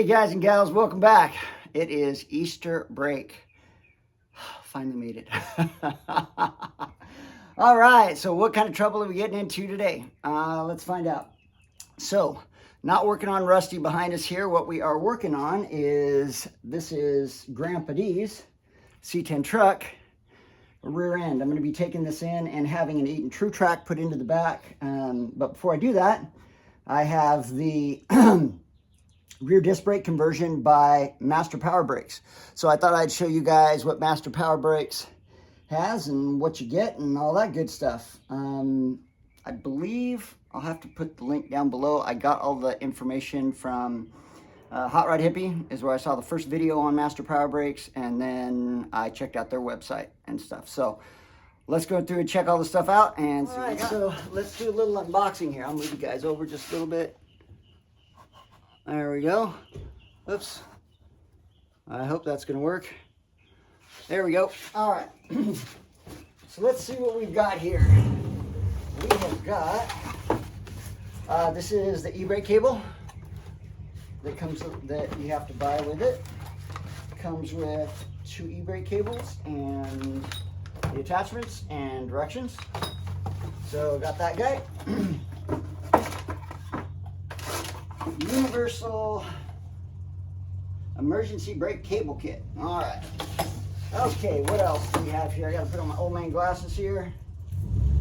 Hey guys and gals, welcome back. It is Easter break. Finally made it. All right, so what kind of trouble are we getting into today? Let's find out. So, not working on Rusty behind us here. What we are working on is, this is Grandpa D's C10 truck rear end. I'm going to be taking this in and having an Eaton True Track put into the back. But before I do that, I have the rear disc brake conversion by Master Power Brakes. So I thought I'd show you guys what Master Power Brakes has and what you get and all that good stuff. I believe I'll have to put the link down below. I got all the information from Hot Rod Hippie is where I saw the first video on Master Power Brakes, and then I checked out their website and stuff. So let's go through and check all the stuff out and see what we got. So let's do a little unboxing here. I'll move you guys over just a little bit. There we go. Oops. I hope that's going to work. There we go. All right. So let's see what we've got here. We have got, this is the e-brake cable that comes, that you have to buy with it. It comes with 2 e-brake cables and the attachments and directions. So got that guy. Universal emergency brake cable kit. All right. Okay, what else do we have here? I got to put on my old man glasses here.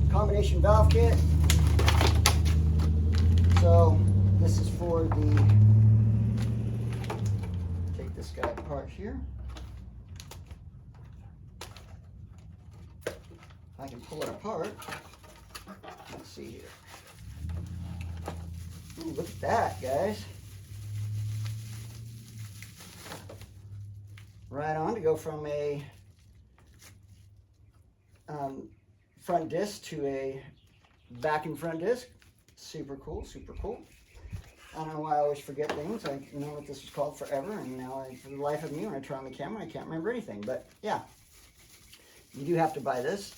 Combination valve kit. So this is for the, take this guy apart here. I can pull it apart. Let's see here. Ooh, look at that, guys. Right on, to go from a front disc to a back and front disc. Super cool, super cool. I don't know why I always forget things. I know what this was called forever, and now for the life of me, when I turn on the camera, I can't remember anything. But yeah, you do have to buy this.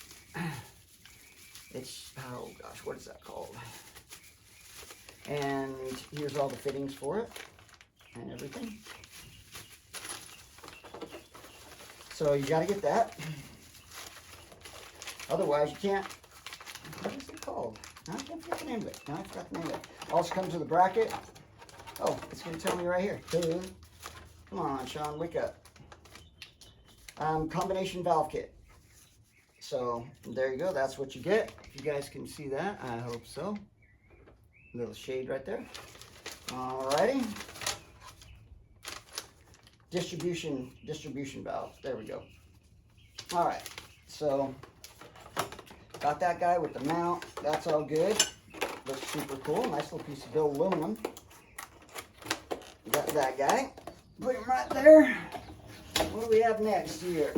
It's, oh gosh, what is that called? And here's all the fittings for it and everything. So you got to get that. Otherwise you can't, what is it called? I can't forget the name of it. No, I forgot the name of it. Also comes with a bracket. Oh, it's going to tell me right here. Come on, Sean, wake up. Combination valve kit. So there you go. That's what you get. If you guys can see that, I hope so. Little shade right there. Alrighty. Distribution valve. There we go. All right. So got that guy with the mount. That's all good. Looks super cool. Nice little piece of billet aluminum. Got that guy. Put him right there. What do we have next here?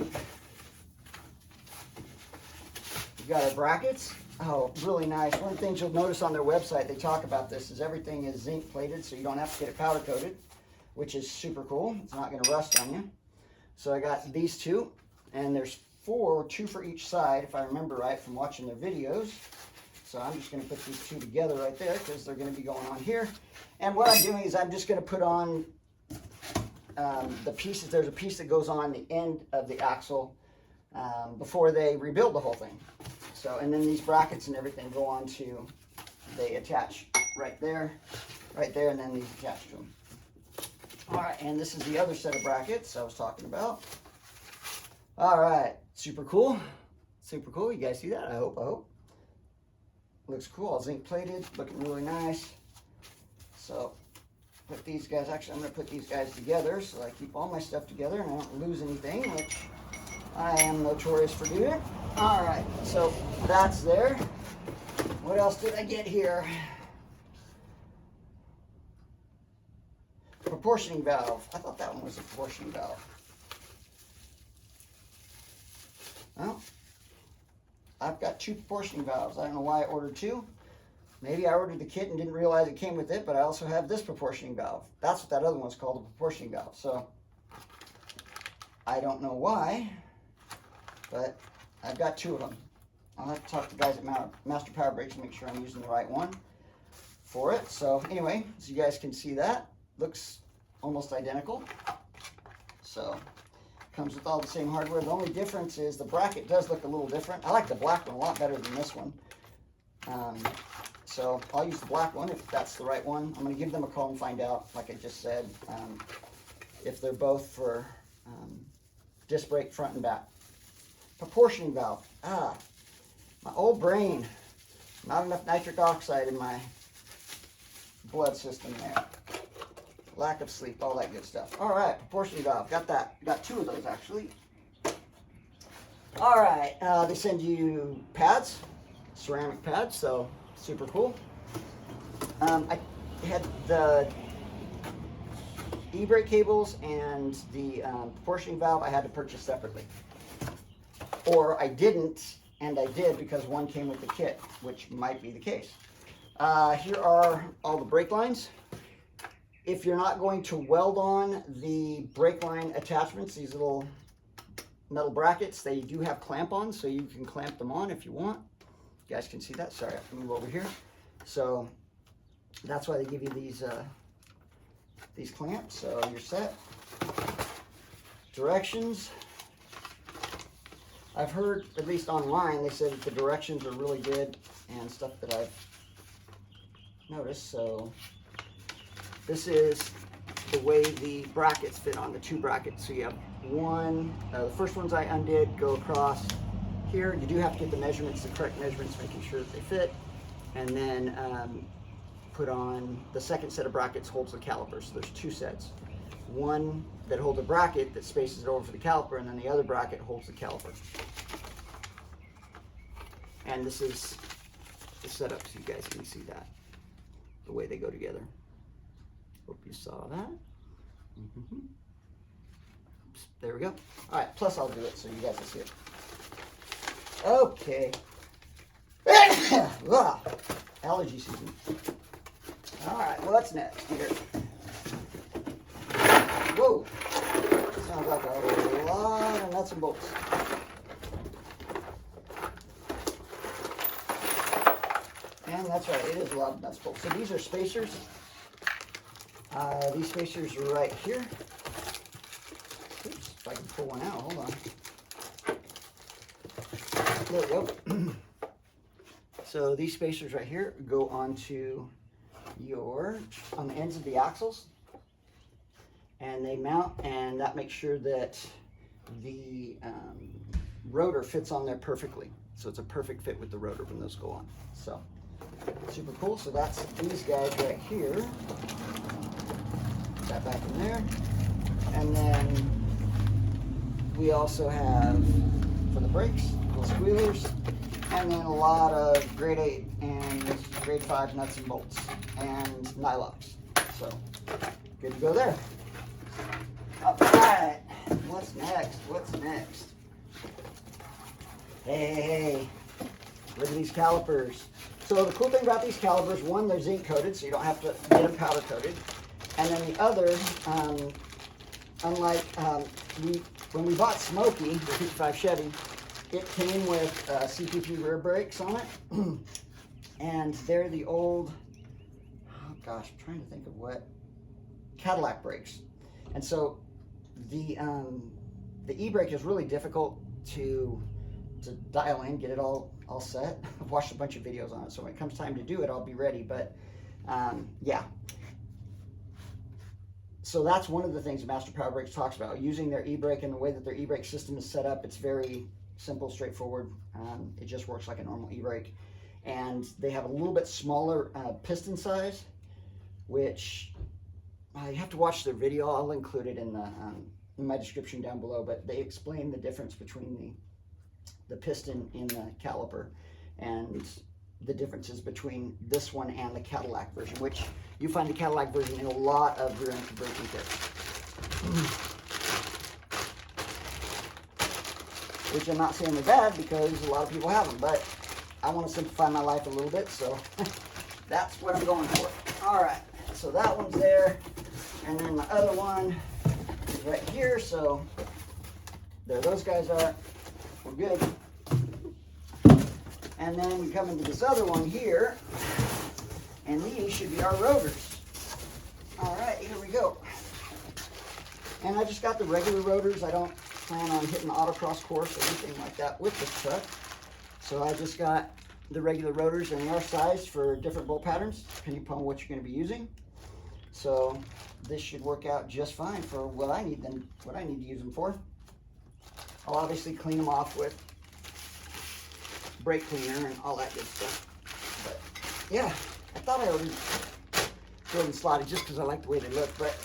We got our brackets. Oh, really nice. One of the things you'll notice on their website, they talk about this, is everything is zinc plated, so you don't have to get it powder coated, which is super cool. It's not going to rust on you. So I got these 2, and there's 2 for each side, if I remember right from watching their videos. So I'm just going to put these 2 together right there, because they're going to be going on here. And what I'm doing is I'm just going to put on the pieces. There's a piece that goes on the end of the axle before they rebuild the whole thing. So, and then these brackets and everything go on to, they attach right there, and then these attach to them. All right, and this is the other set of brackets I was talking about. All right, super cool. Super cool. You guys see that? I hope. Looks cool. All zinc plated, looking really nice. So, put these guys, actually I'm going to put these guys together so I keep all my stuff together and I don't lose anything, which I am notorious for doing. All right, so that's there. What else did I get here? Proportioning valve. I thought that one was a proportioning valve. Well, I've got 2 proportioning valves. I don't know why I ordered 2. Maybe I ordered the kit and didn't realize it came with it, but I also have this proportioning valve. That's what that other one's called, a proportioning valve. So I don't know why, but I've got 2 of them. I'll have to talk to the guys at Master Power Brakes to make sure I'm using the right one for it. So anyway, so you guys can see that. Looks almost identical. So comes with all the same hardware. The only difference is the bracket does look a little different. I like the black one a lot better than this one. So I'll use the black one if that's the right one. I'm going to give them a call and find out, like I just said, if they're both for disc brake front and back. Proportioning valve. My old brain. Not enough nitric oxide in my blood system there. Lack of sleep, all that good stuff. All right, proportioning valve. Got that. Got 2 of those, actually. All right, they send you pads, ceramic pads, so super cool. I had the e-brake cables and the proportioning valve I had to purchase separately. Or I didn't, and I did because one came with the kit, which might be the case. Here are all the brake lines. If you're not going to weld on the brake line attachments, these little metal brackets, they do have clamp-ons, so you can clamp them on if you want. You guys can see that. Sorry, I have to move over here. So that's why they give you these clamps, so you're set. Directions. I've heard, at least online, they said that the directions are really good and stuff that I've noticed. So this is the way the brackets fit on the 2 brackets. So you have one, the first ones I undid go across here. You do have to get the measurements, the correct measurements, making sure that they fit. And then put on the second set of brackets holds the caliper. So there's 2 sets. One that holds a bracket that spaces it over for the caliper, and then the other bracket holds the caliper. And this is the setup so you guys can see that, the way they go together. Hope you saw that. Oops, there we go. All right, plus I'll do it so you guys can see it. Okay. Allergy season. All right, well, what's next here? Whoa, sounds like a lot of nuts and bolts. And that's right, it is a lot of nuts and bolts. So these are spacers. These spacers are right here. Oops, if I can pull one out, hold on. There we go. So these spacers right here go onto on the ends of the axles, and they mount, and that makes sure that the rotor fits on there perfectly. So it's a perfect fit with the rotor when those go on. So super cool. So that's these guys right here. Put that back in there. And then we also have, for the brakes, little squealers, and then a lot of grade 8 and grade 5 nuts and bolts and nylocks. So good to go there. All right, what's next? What's next? Hey, look at these calipers. So the cool thing about these calipers, one, they're zinc coated, so you don't have to get them powder coated. And then the other, unlike when we bought Smokey, the 55 Chevy, it came with CPP rear brakes on it. And they're the old, oh gosh, I'm trying to think of what, Cadillac brakes. And so the e-brake is really difficult to dial in, get it all set. I've watched a bunch of videos on it, so when it comes time to do it, I'll be ready. But yeah. So that's one of the things Master Power Brakes talks about, using their e-brake, and the way that their e-brake system is set up. It's very simple, straightforward. It just works like a normal e-brake. And they have a little bit smaller piston size, which you have to watch their video. I'll include it in my description down below, but they explain the difference between the piston in the caliper and the differences between this one and the Cadillac version, which you find the Cadillac version in a lot of rear end braking kits. Which I'm not saying they're bad, because a lot of people have them, but I want to simplify my life a little bit, so that's what I'm going for. All right, so that one's there, and then my other one is right here, so there those guys are. We're good. And then we come into this other one here, and these should be our rotors. All right, here we go. And I just got the regular rotors. I don't plan on hitting the autocross course or anything like that with this truck. So I just got the regular rotors, and they are sized for different bolt patterns depending upon what you're going to be using. So this should work out just fine for what I need to use them for. I'll obviously clean them off with brake cleaner and all that good stuff. But yeah, I thought I already filled and slotted just because I like the way they look, but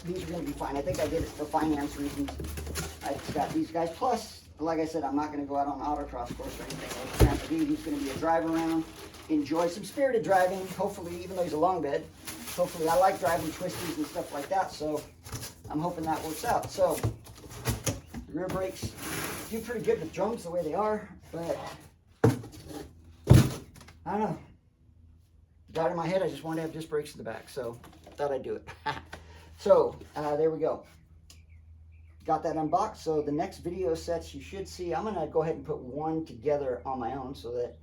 these are going to be fine. I think I did it for finance reasons. I got these guys. Plus, like I said, I'm not going to go out on an autocross course or anything with Grandpa D. He's going to be a drive around, enjoy some spirited driving, hopefully, even though he's a long bed. Hopefully, I like driving twisties and stuff like that, so I'm hoping that works out. So, the rear brakes do pretty good with drums the way they are, but I don't know. Got in my head, I just wanted to have disc brakes in the back, so thought I'd do it. So, there we go. Got that unboxed. So the next video sets you should see, I'm going to go ahead and put one together on my own so that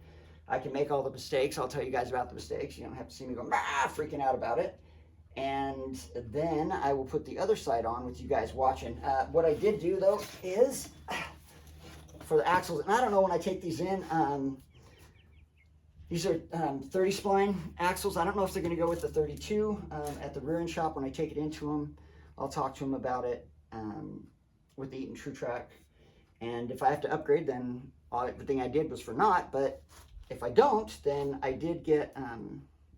I can make all the mistakes. I'll tell you guys about the mistakes. You don't have to see me go freaking out about it. And then I will put the other side on with you guys watching. What I did do, though, is for the axles, and I don't know when I take these in, these are 30 spline axles. I don't know if they're going to go with the 32 at the rear end shop. When I take it into them, I'll talk to them about it with the Eaton True Track. And if I have to upgrade, then everything I did was for naught. But if I don't, then I did get,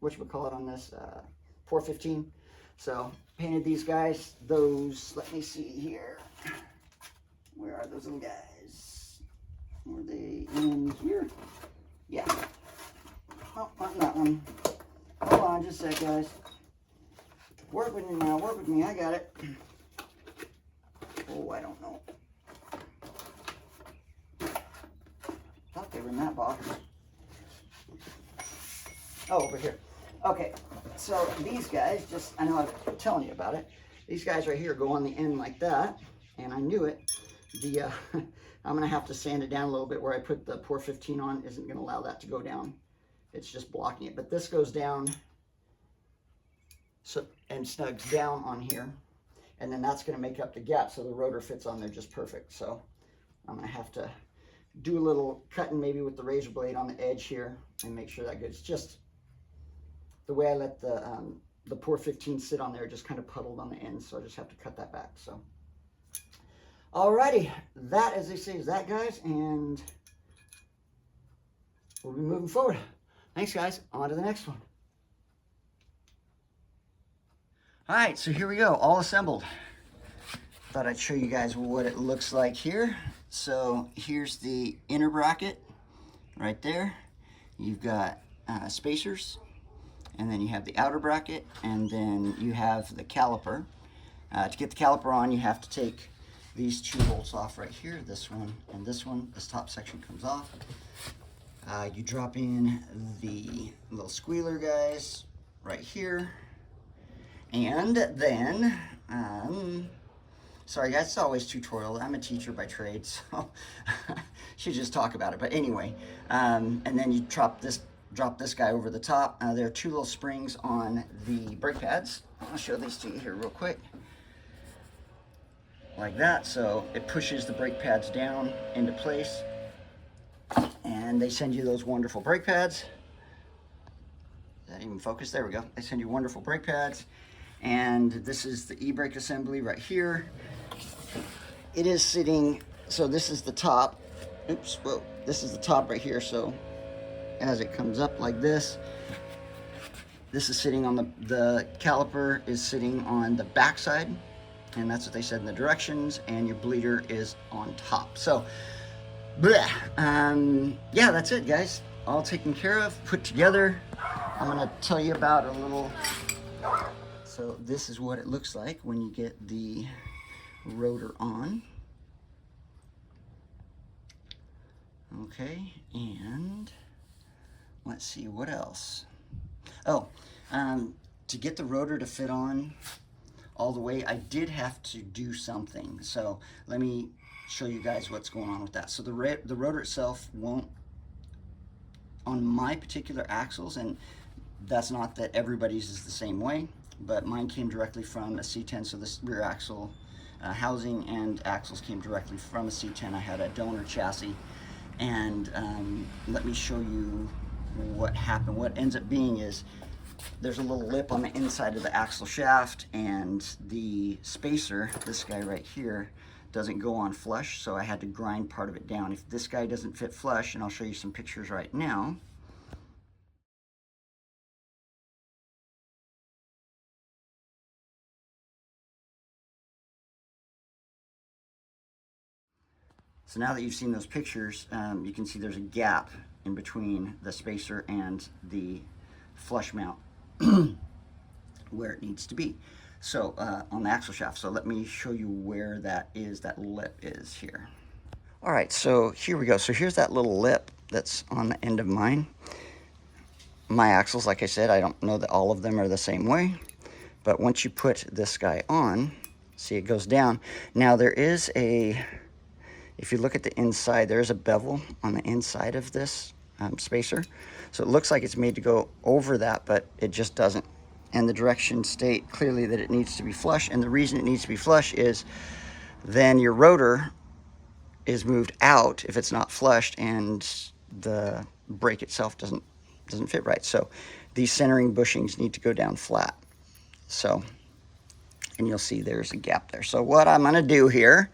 whatchamacallit on this, 415. So painted these guys. Those, let me see here. Where are those little guys? Were they in here? Yeah. Oh, not in that one. Hold on just a sec, guys. Work with me now, work with me, I got it. Oh, I don't know. Thought they were in that box. Oh, over here. Okay, so these guys, I know I'm telling you about it. These guys right here go on the end like that, and I knew it. I'm gonna have to sand it down a little bit. Where I put the Pour 15 on isn't gonna allow that to go down. It's just blocking it, but this goes down so and snugs down on here, and then that's going to make up the gap so the rotor fits on there just perfect. So I'm going to have to do a little cutting maybe with the razor blade on the edge here and make sure that goes. Just the way I let the Pour 15 sit on there, just kind of puddled on the end, so I just have to cut that back. So alrighty, that, as they say, is that, guys, and we'll be moving forward. Thanks, guys. On to the next one. All right, so here we go, all assembled. Thought I'd show you guys what it looks like here. So here's the inner bracket right there. You've got spacers, and then you have the outer bracket, and then you have the caliper. To get the caliper on, you have to take these two bolts off right here, this one and this one. This top section comes off. You drop in the little squealer guys right here, and then sorry guys, it's always tutorial. I'm a teacher by trade, so should just talk about it. But anyway, and then you drop this guy over the top. There are two little springs on the brake pads. I'll show these to you here real quick, like that. So it pushes the brake pads down into place. And they send you those wonderful brake pads. Did that even focus? There we go. They send you wonderful brake pads. And this is the e-brake assembly right here. It is sitting, so this is the top. Oops, whoa. This is the top right here. So as it comes up like this is sitting on the caliper is sitting on the back side. And that's what they said in the directions. And your bleeder is on top. So yeah, that's it, guys. All taken care of, put together. I'm gonna tell you about a little. So this is what it looks like when you get the rotor on. Okay, and let's see what else. Oh, to get the rotor to fit on all the way, I did have to do something. So let me show you guys what's going on with that. So the rotor itself won't, on my particular axles, and that's not that everybody's is the same way, but mine came directly from a C10, so this rear axle housing and axles came directly from a C10. I had a donor chassis, and let me show you what happened. What ends up being is there's a little lip on the inside of the axle shaft, and the spacer, this guy right here, doesn't go on flush, so I had to grind part of it down. If this guy doesn't fit flush, and I'll show you some pictures right now. So now that you've seen those pictures, you can see there's a gap in between the spacer and the flush mount where it needs to be. So on the axle shaft. So let me show you where that is, that lip is here. All right, so here we go. So here's that little lip that's on the end of mine. My axles, like I said, I don't know that all of them are the same way, but once you put this guy on, see it goes down. Now there is a, if you look at the inside, there's a bevel on the inside of this spacer. So it looks like it's made to go over that, but it just doesn't. And the directions state clearly that it needs to be flush. And the reason it needs to be flush is then your rotor is moved out if it's not flushed, and the brake itself doesn't fit right. So these centering bushings need to go down flat. So, and you'll see there's a gap there. So what I'm gonna do here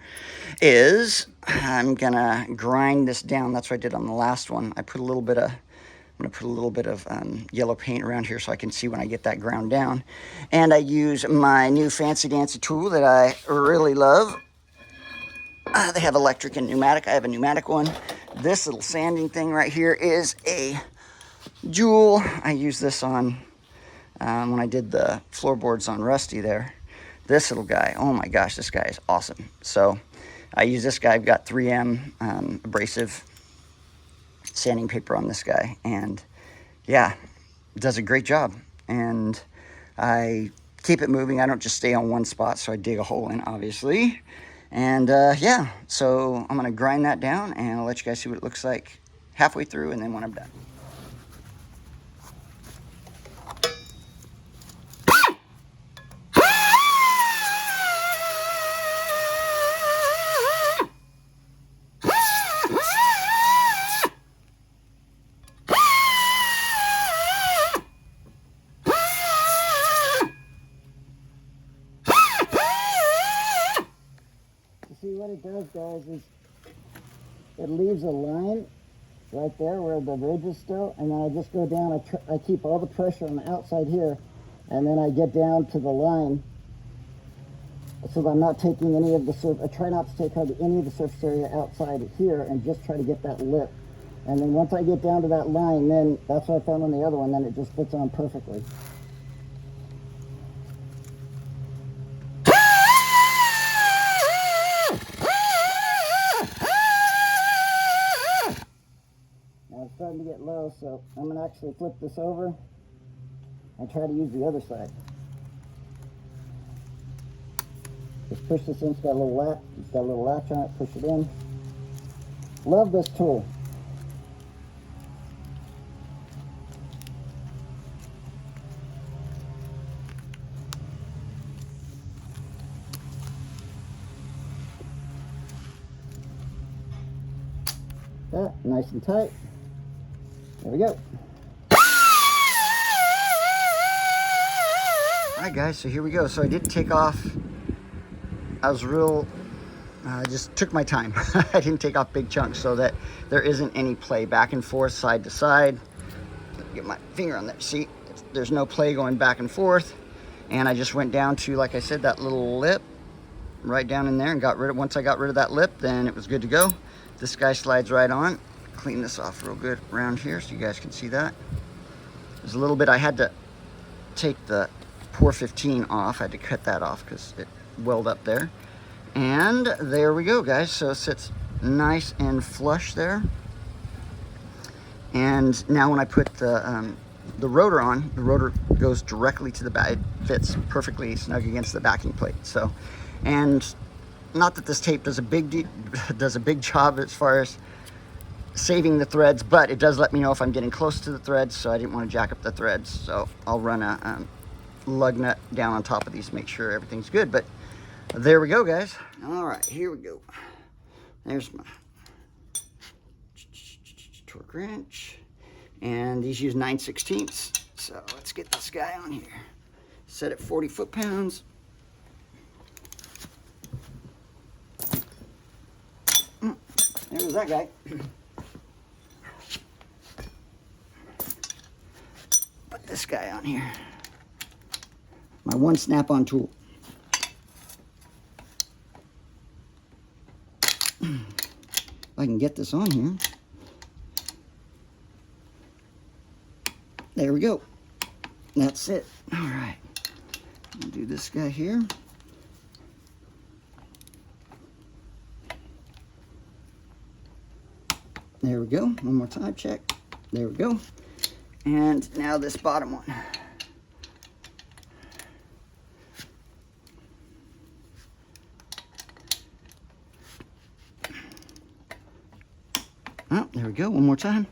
is I'm gonna grind this down. That's what I did on the last one. I put a little bit of, I'm gonna put a little bit of yellow paint around here so I can see when I get that ground down. And I use my new fancy dancy tool that I really love. They have electric and pneumatic. I have a pneumatic one. This little sanding thing right here is a Jewel. I used this on, when I did the floorboards on Rusty there. This little guy, oh my gosh, this guy is awesome. So I use this guy. I've got 3M abrasive sanding paper on this guy, and yeah, it does a great job. And I keep it moving. I don't just stay on one spot, so I dig a hole in, obviously. And yeah, so I'm gonna grind that down, and I'll let you guys see what it looks like halfway through, and then when I'm done. See what it does, guys, is it leaves a line right there where the ridge is still, and then I just go down. I keep all the pressure on the outside here, and then I get down to the line so that I'm not taking any of the surface. I try not to take hardly any of the surface area outside here, and just try to get that lip. And then once I get down to that line, then that's what I found on the other one, then it just fits on perfectly. It's starting to get low, so I'm going to actually flip this over and try to use the other side. Just push this in. It's got a little latch. It's got a little latch on it. Push it in. Love this tool. That nice and tight. There we go. Alright guys, so here we go. So I did take off. I was I just took my time. I didn't take off big chunks so that there isn't any play back and forth, side to side. Get my finger on that. See, there's no play going back and forth. And I just went down to, like I said, that little lip right down in there and got rid of, once I got rid of that lip, then it was good to go. This guy slides right on. Clean this off real good around here so you guys can see that. There's a little bit, I had to take the pour 15 off. I had to cut that off because it welled up there. And there we go, guys. So it sits nice and flush there. And now when I put the rotor on, the rotor goes directly to the back. It fits perfectly snug against the backing plate. So, and not that this tape does a big job as far as saving the threads, but it does let me know if I'm getting close to the threads, so I didn't want to jack up the threads. So I'll run a lug nut down on top of these to make sure everything's good. But there we go, guys. All right, here we go. There's my torque wrench. And these use 9/16. So let's get this guy on here. Set at 40 foot-pounds. There's that guy. Put this guy on here. My one snap-on tool. If I can get this on here. There we go. That's it. All right. I'll do this guy here. There we go. One more time, check. There we go. And now this bottom one. Oh, there we go. One more time.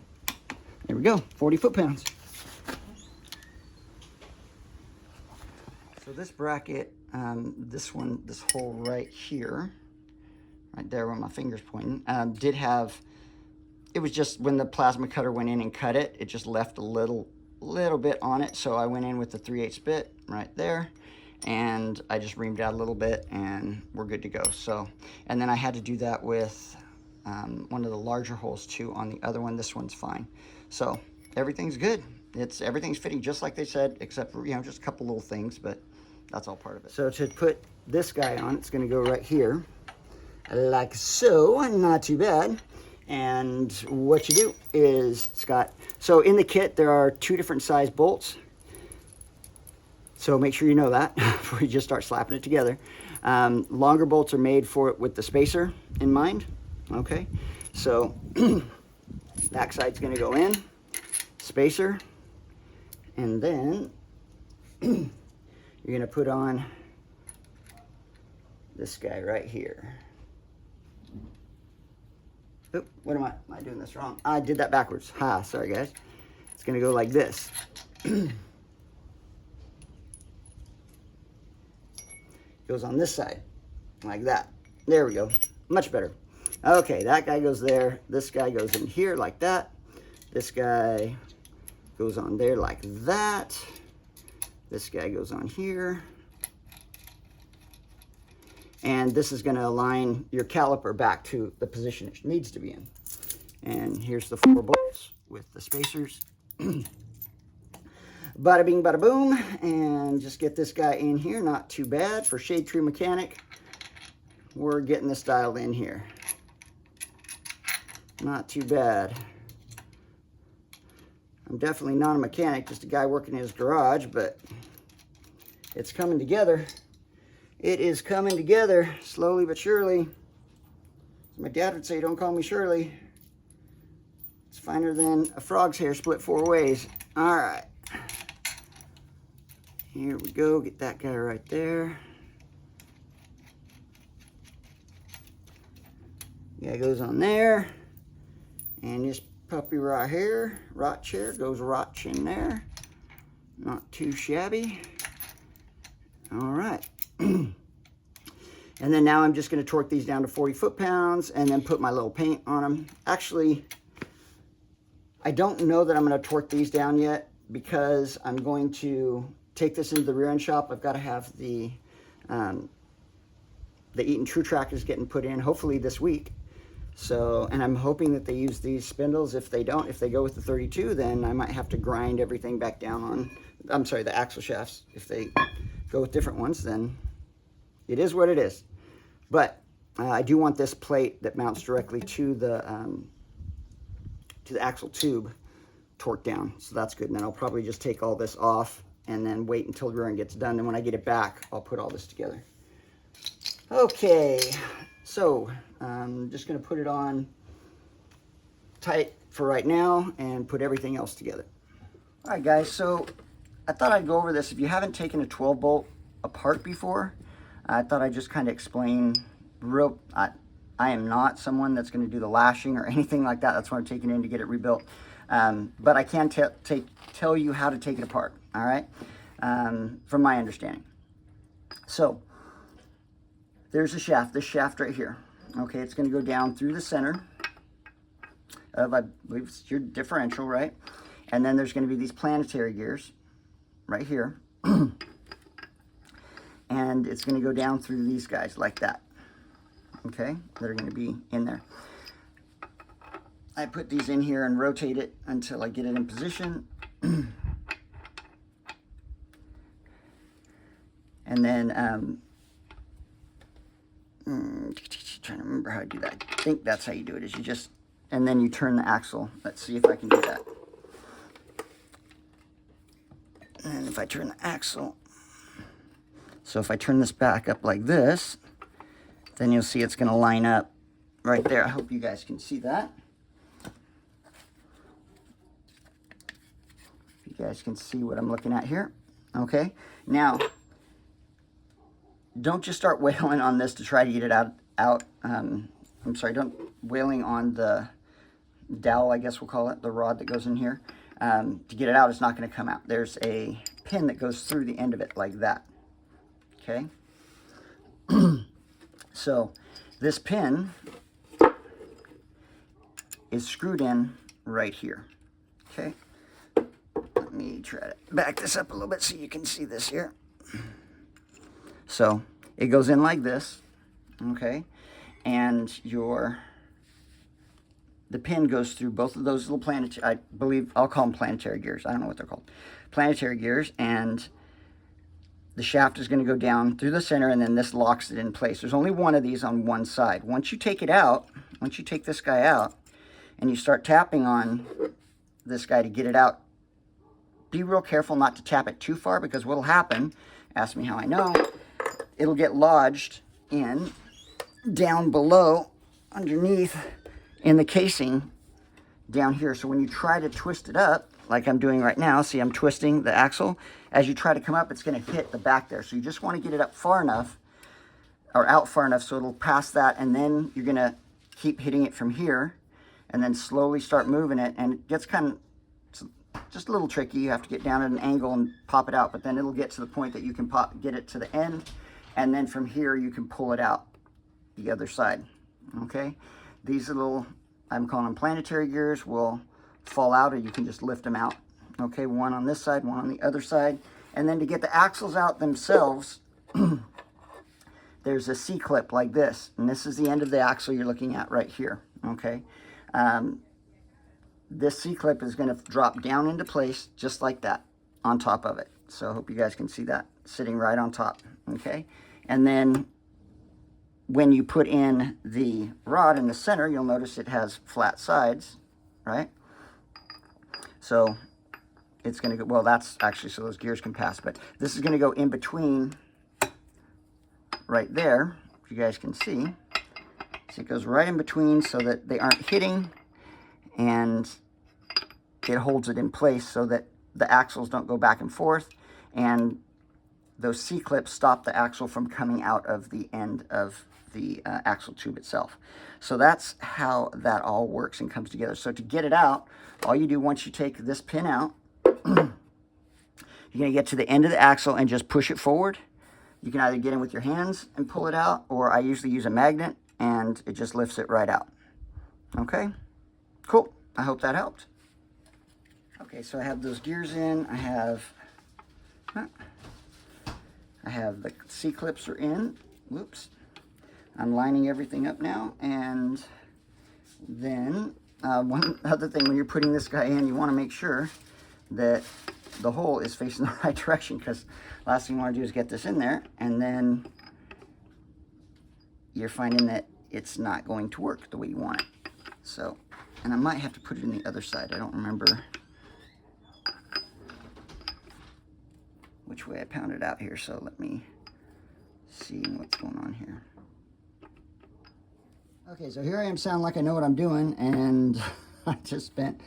There we go. 40 foot-pounds. So this bracket, this hole right here, right there where my finger's pointing, did have, it was just when the plasma cutter went in and cut it, it just left a little bit on it. So I went in with the 3/8 bit right there, and I just reamed out a little bit, and we're good to go. So, and then I had to do that with one of the larger holes too on the other one. This one's fine. So everything's good. Everything's fitting just like they said, except for, just a couple little things, but that's all part of it. So to put this guy on, it's going to go right here, like so. Not too bad. And what you do is, so in the kit, there are 2 different size bolts. So make sure you know that before you just start slapping it together. Longer bolts are made for it with the spacer in mind. Okay, so back side's going to go in, spacer, and then you're going to put on this guy right here. Oop, what am I doing this wrong? I did that backwards. Ha, sorry guys. It's going to go like this. Goes on this side, like that. There we go. Much better. Okay, that guy goes there. This guy goes in here like that. This guy goes on there like that. This guy goes on here. And this is going to align your caliper back to the position it needs to be in. And here's the 4 bolts with the spacers. Bada bing, bada boom. And just get this guy in here. Not too bad for Shade Tree Mechanic. We're getting this dialed in here. Not too bad. I'm definitely not a mechanic, just a guy working in his garage, but it's coming together. It is coming together, slowly but surely. My dad would say, don't call me Shirley. It's finer than a frog's hair split 4 ways. All right. Here we go, get that guy right there. Guy goes on there. And this puppy right here, rot chair, goes rotch in there. Not too shabby. All right. And then now I'm just going to torque these down to 40 foot-pounds and then put my little paint on them. Actually, I don't know that I'm going to torque these down yet because I'm going to take this into the rear end shop. I've got to have the Eaton True Track is getting put in hopefully this week. So, and I'm hoping that they use these spindles. If they don't, if they go with the 32, then I might have to grind everything back down on, I'm sorry, the axle shafts. If they go with different ones, then it is what it is. But I do want this plate that mounts directly to the axle tube torqued down. So that's good. And then I'll probably just take all this off and then wait until the rear end gets done. Then when I get it back, I'll put all this together. Okay. So I'm just going to put it on tight for right now and put everything else together. All right, guys, so I thought I'd go over this. If you haven't taken a 12 bolt apart before, I thought I'd just kind of explain I am not someone that's going to do the lashing or anything like that. That's why I'm taking it in to get it rebuilt. But I can tell you how to take it apart, all right? from my understanding. So there's a shaft, this shaft right here. Okay, it's going to go down through the center of, I believe it's your differential, right? And then there's going to be these planetary gears right here. And it's going to go down through these guys like that. Okay, they're going to be in there. I put these in here and rotate it until I get it in position. And then, trying to remember how to do that. I think that's how you do it, is you just, and then you turn the axle. Let's see if I can do that. And if I turn the axle, so if I turn this back up like this, then you'll see it's going to line up right there. I hope you guys can see that. If you guys can see what I'm looking at here. Okay, now, don't just start wailing on this to try to get it out. I'm sorry, don't wailing on the dowel, I guess we'll call it, the rod that goes in here. To get it out, it's not going to come out. There's a pin that goes through the end of it like that. Okay. So this pin is screwed in right here. Okay. Let me try to back this up a little bit so you can see this here. So it goes in like this. Okay. And the pin goes through both of those little planetary, I believe, I'll call them planetary gears. I don't know what they're called. Planetary gears, and the shaft is going to go down through the center, and then this locks it in place. There's only one of these on one side. Once you take it out, once you take this guy out, and you start tapping on this guy to get it out, be real careful not to tap it too far, because what'll happen, ask me how I know, it'll get lodged in down below, underneath, in the casing down here. So when you try to twist it up, like I'm doing right now, see I'm twisting the axle, as you try to come up, it's going to hit the back there. So you just want to get it up far enough, or out far enough, so it'll pass that, and then you're going to keep hitting it from here, and then slowly start moving it, and it gets kind of, it's just a little tricky. You have to get down at an angle and pop it out, but then it'll get to the point that you can get it to the end, and then from here you can pull it out the other side. Okay, these little, I'm calling them planetary gears, will fall out, or you can just lift them out. Okay, one on this side, one on the other side. And then to get the axles out themselves, there's a C-clip like this. And this is the end of the axle you're looking at right here. Okay, this C-clip is going to drop down into place just like that on top of it. So I hope you guys can see that sitting right on top. Okay, and then when you put in the rod in the center, you'll notice it has flat sides, right? So it's going to go, well, that's actually so those gears can pass, but this is going to go in between right there, if you guys can see. So it goes right in between so that they aren't hitting, and it holds it in place so that the axles don't go back and forth, and those C-clips stop the axle from coming out of the end of the axle tube itself. So that's how that all works and comes together. So to get it out, all you do once you take this pin out, you're going to get to the end of the axle and just push it forward. You can either get in with your hands and pull it out, or I usually use a magnet and it just lifts it right out. Okay, cool. I hope that helped. Okay, so I have those gears in. I have the C-clips are in. Whoops. I'm lining everything up now, and then one other thing, when you're putting this guy in, you want to make sure that the hole is facing the right direction, because last thing you want to do is get this in there, and then you're finding that it's not going to work the way you want it. So, and I might have to put it in the other side. I don't remember which way I pounded out here, so let me see what's going on here. Okay, so here I am sounding like I know what I'm doing, and I just spent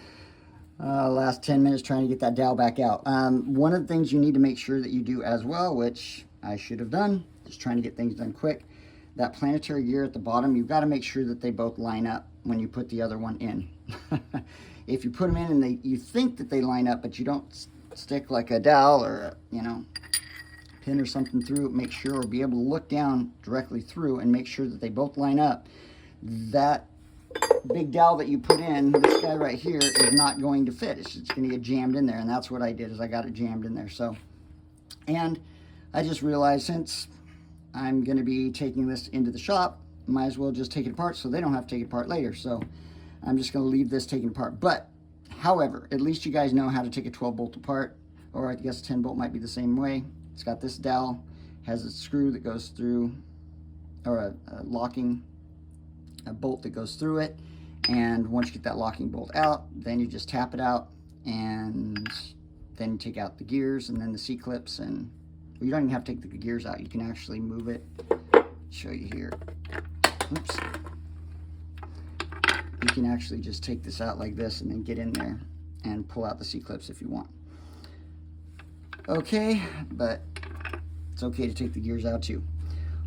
last 10 minutes trying to get that dowel back out. One of the things you need to make sure that you do as well, which I should have done, just trying to get things done quick, that planetary gear at the bottom, you've got to make sure that they both line up when you put the other one in. If you put them in and you think that they line up, but you don't stick like a dowel or a, you know, pin or something through it, make sure, or be able to look down directly through and make sure that they both line up. That big dowel that you put in, this guy right here, is not going to fit. It's going to get jammed in there, and that's what I did, is I got it jammed in there. So, and I just realized, since I'm going to be taking this into the shop, might as well just take it apart so they don't have to take it apart later. So I'm just going to leave this taken apart. But however, at least you guys know how to take a 12 bolt apart, or I guess 10 bolt might be the same way. It's got this dowel, has a screw that goes through, or a locking bolt that goes through it. And once you get that locking bolt out, then you just tap it out, and then you take out the gears and then the C-clips. And well, you don't even have to take the gears out. You can actually move it. Show you here. Oops. You can actually just take this out like this and then get in there and pull out the C-clips if you want. Okay, but it's okay to take the gears out too.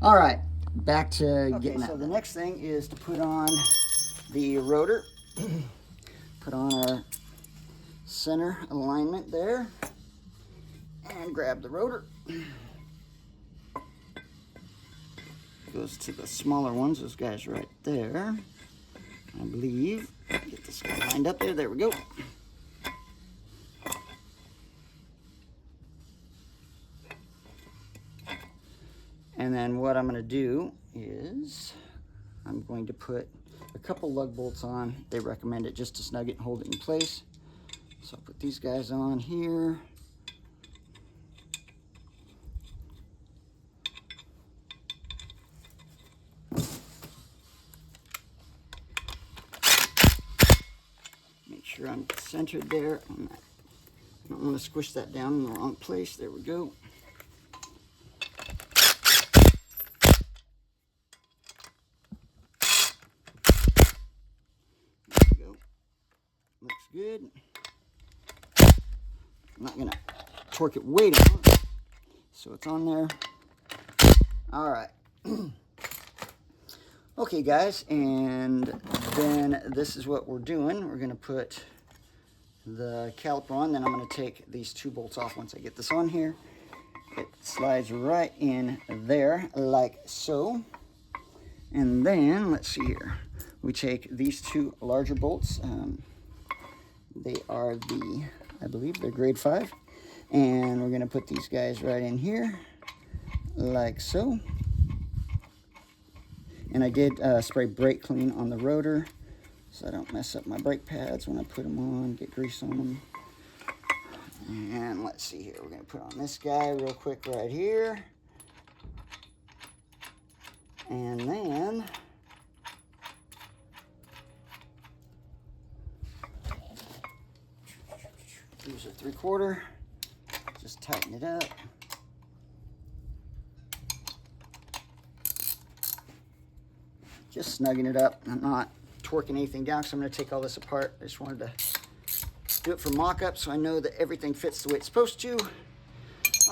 All right, back to getting that. So the next thing is to put on the rotor. Put on our center alignment there and grab the rotor. Goes to the smaller ones, those guys right there, I believe. Get this guy lined up there. There we go. And then what I'm going to do is I'm going to put a couple lug bolts on. They recommend it just to snug it and hold it in place. So I'll put these guys on here. Make sure I'm centered there. I don't want to squish that down in the wrong place. There we go. Looks good. I'm not going to torque it way down, so it's on there. All right. Okay, guys, and then this is what we're doing. We're going to put the caliper on, then I'm going to take these two bolts off once I get this on here. It slides right in there, like so. And then, let's see here. We take these two larger bolts. They are the, I believe they're grade 5. And we're going to put these guys right in here, like so. And I did spray brake clean on the rotor, so I don't mess up my brake pads when I put them on, get grease on them. And let's see here, we're going to put on this guy real quick right here. And then use a 3/4, just tighten it up. Just snugging it up. I'm not torquing anything down because I'm going to take all this apart. I just wanted to do it for mock-up so I know that everything fits the way it's supposed to.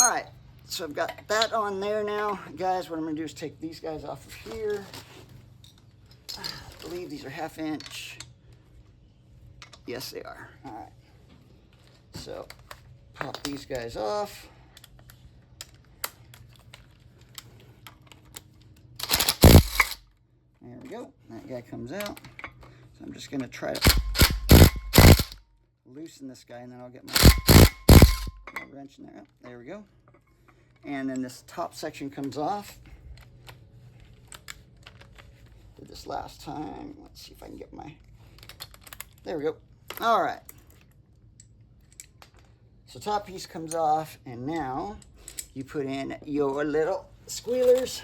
All right, so I've got that on there now. Guys, what I'm going to do is take these guys off of here. I believe these are 1/2 inch. Yes, they are. All right. So pop these guys off. There we go. That guy comes out. So I'm just going to try to loosen this guy, and then I'll get my wrench in there. There we go. And then this top section comes off. Did this last time. Let's see if I can get my... There we go. All right. So top piece comes off, and now you put in your little squealers.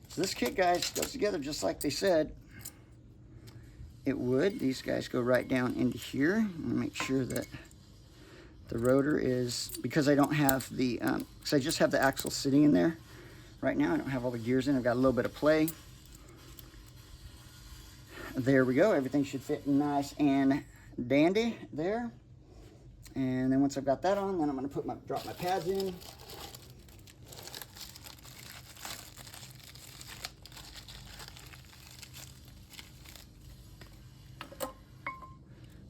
So this kit, guys, goes together just like they said it would. These guys go right down into here. And make sure that the rotor is, because I don't have the, because I just have the axle sitting in there right now. I don't have all the gears in. I've got a little bit of play. There we go. Everything should fit nice and dandy there. And then once I've got that on, then I'm going to drop my pads in.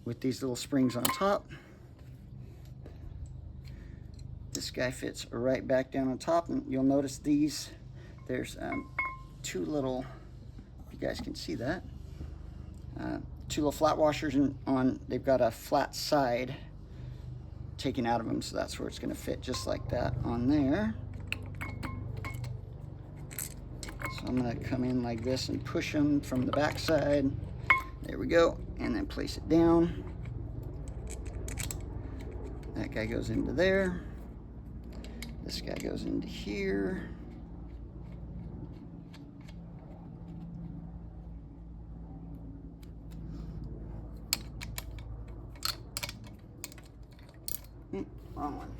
with these little springs on top. This guy fits right back down on top, and you'll notice these, there's two little, if you guys can see that, two little flat washers on, they've got a flat side taken out of them, so that's where it's going to fit just like that on there. So I'm going to come in like this and push them from the back side. There we go, and then place it down. That guy goes into there. This guy goes into here. Wrong one.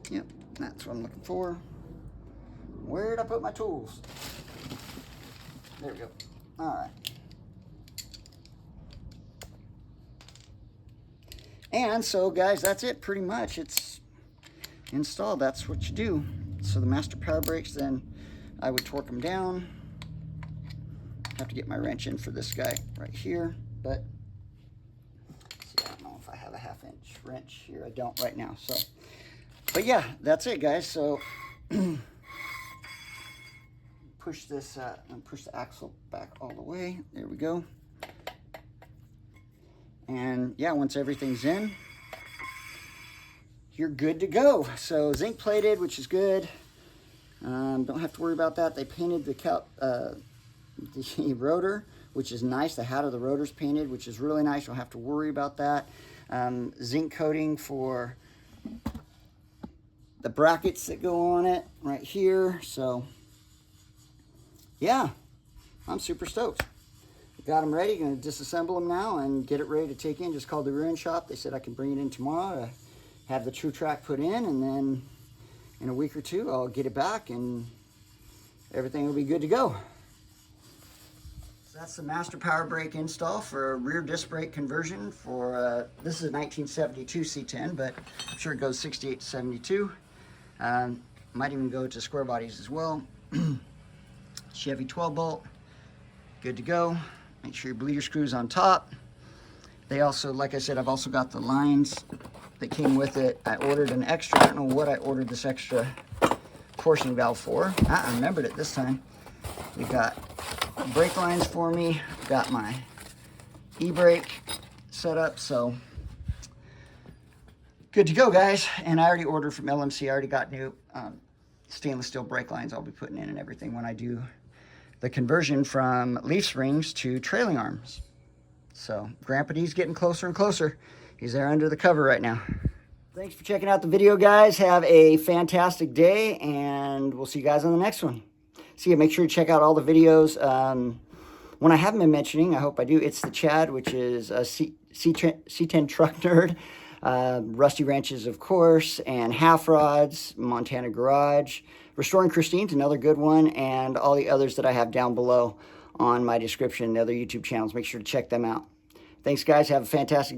Yep, that's what I'm looking for. Where'd I put my tools? There we go. All right. And so, guys, that's it pretty much. It's installed. That's what you do. So the master power brakes, then I would torque them down. Have to get my wrench in for this guy right here, but see, I don't know if I have a 1/2 inch wrench here. I don't right now. So, but yeah, that's it, guys. So push this and push the axle back all the way. There we go. And yeah, once everything's in, you're good to go. So zinc plated, which is good. Don't have to worry about that. They painted the rotor, which is nice. The head of the rotor's painted, which is really nice. You don't have to worry about that. Zinc coating for the brackets that go on it right here. So yeah, I'm super stoked. Got them ready. Going to disassemble them now and get it ready to take in. Just called the ruin shop. They said I can bring it in tomorrow to have the true track put in, and then in a week or two I'll get it back and everything will be good to go. So that's the master power brake install for a rear disc brake conversion for this is a 1972 C10, but I'm sure it goes 68 to 72. Might even go to square bodies as well. Chevy 12 bolt, good to go. Make sure your bleeder screw's on top. They also, like I said, I've also got the lines that came with it. I ordered an extra. I don't know what I ordered this extra portion valve for. I remembered it this time. We got brake lines for me. Got my e-brake set up, so good to go, guys. And I already ordered from LMC. I already got new stainless steel brake lines I'll be putting in and everything when I do the conversion from leaf springs to trailing arms. So Grandpa D's getting closer and closer. He's there under the cover right now. Thanks for checking out the video, guys. Have a fantastic day, and we'll see you guys on the next one. See you. Make sure to check out all the videos. One I haven't been mentioning, I hope I do, it's the Chad, which is a C10 truck nerd. Rusty wrenches, of course, and half rods, Montana Garage. Restoring Christine's another good one, and all the others that I have down below on my description, the other YouTube channels. Make sure to check them out. Thanks, guys. Have a fantastic day.